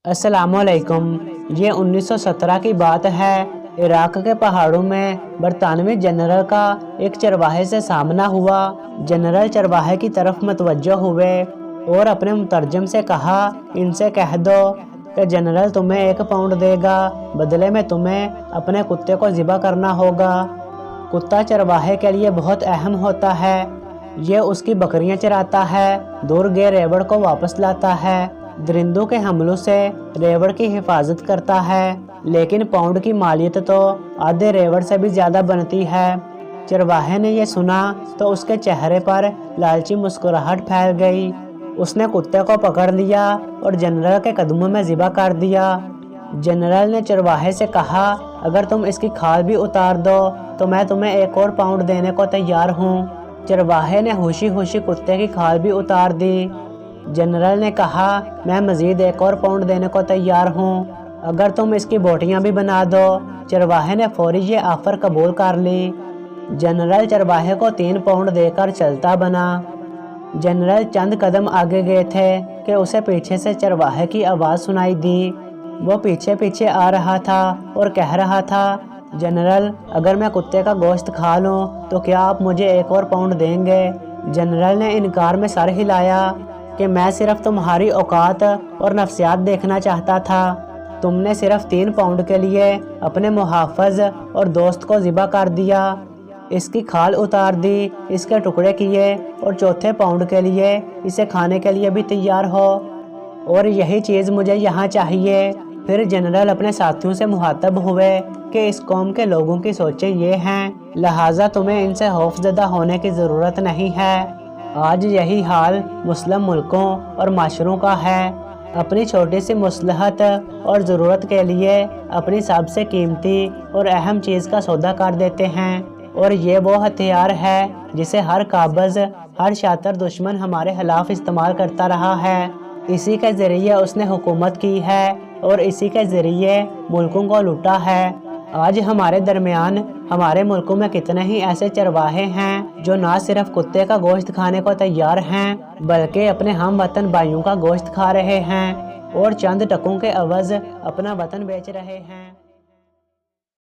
अस्सलामुअलैकुम। ये 1917 की बात है। इराक के पहाड़ों में बरतानवी जनरल का एक चरवाहे से सामना हुआ। जनरल चरवाहे की तरफ मतवज्जो हुए और अपने मुतरजम से कहा, इनसे कह दो कि जनरल तुम्हें 1 पाउंड देगा, बदले में तुम्हें अपने कुत्ते को ज़िबा करना होगा। कुत्ता चरवाहे के लिए बहुत अहम होता है। ये उसकी बकरियां चराता है, दूर गए रेवड़ को वापस लाता है, दरिंदों के हमलों से रेवड़ की हिफाजत करता है। लेकिन पाउंड की मालियत तो आधे रेवड़ से भी ज़्यादा बनती है। चरवाहे ने यह सुना तो उसके चेहरे पर लालची मुस्कुराहट फैल गई। उसने कुत्ते को पकड़ लिया और जनरल के कदमों में ज़िबा कर दिया। जनरल ने चरवाहे से कहा, अगर तुम इसकी खाल भी उतार दो तो मैं तुम्हें 1 और पाउंड देने को तैयार हूँ। चरवाहे ने खुशी खुशी कुत्ते की खाल भी उतार दी। जनरल ने कहा, मैं मज़ीद 1 और पाउंड देने को तैयार हूँ, अगर तुम इसकी बोटियाँ भी बना दो। चरवाहे ने फौरी ये ऑफ़र कबूल कर ली। जनरल चरवाहे को 3 पाउंड देकर चलता बना। जनरल चंद कदम आगे गए थे कि उसे पीछे से चरवाहे की आवाज़ सुनाई दी। वो पीछे पीछे आ रहा था और कह रहा था, जनरल, अगर मैं कुत्ते का गोश्त खा लूँ तो क्या आप मुझे 1 और पाउंड देंगे? जनरल ने इनकार में सर हिलाया कि मैं सिर्फ तुम्हारी औकात और नफ्सियात देखना चाहता था। तुमने सिर्फ 3 पाउंड के लिए अपने मुहाफ़िज़ और दोस्त को ज़िबा कर दिया, इसकी खाल उतार दी, इसके टुकड़े किए और चौथे पाउंड के लिए इसे खाने के लिए भी तैयार हो, और यही चीज़ मुझे यहाँ चाहिए। फिर जनरल अपने साथियों से मुखातब हुए कि इस कौम के लोगों की सोचें ये हैं, लिहाजा तुम्हें इनसे खौफज़दा होने की ज़रूरत नहीं है। आज यही हाल मुस्लिम मुल्कों और माशरों का है। अपनी छोटी सी मसलहत और ज़रूरत के लिए अपनी सबसे कीमती और अहम चीज़ का सौदा कर देते हैं, और ये वो हथियार है जिसे हर काबज़, हर शातिर दुश्मन हमारे खिलाफ इस्तेमाल करता रहा है। इसी के ज़रिए उसने हुकूमत की है और इसी के ज़रिए मुल्कों को लूटा है। आज हमारे दरमियान हमारे मुल्कों में कितने ही ऐसे चरवाहे हैं जो ना सिर्फ कुत्ते का गोश्त खाने को तैयार हैं, बल्कि अपने हम वतन भाइयों का गोश्त खा रहे हैं और चंद टकों के अवज़ अपना वतन बेच रहे हैं।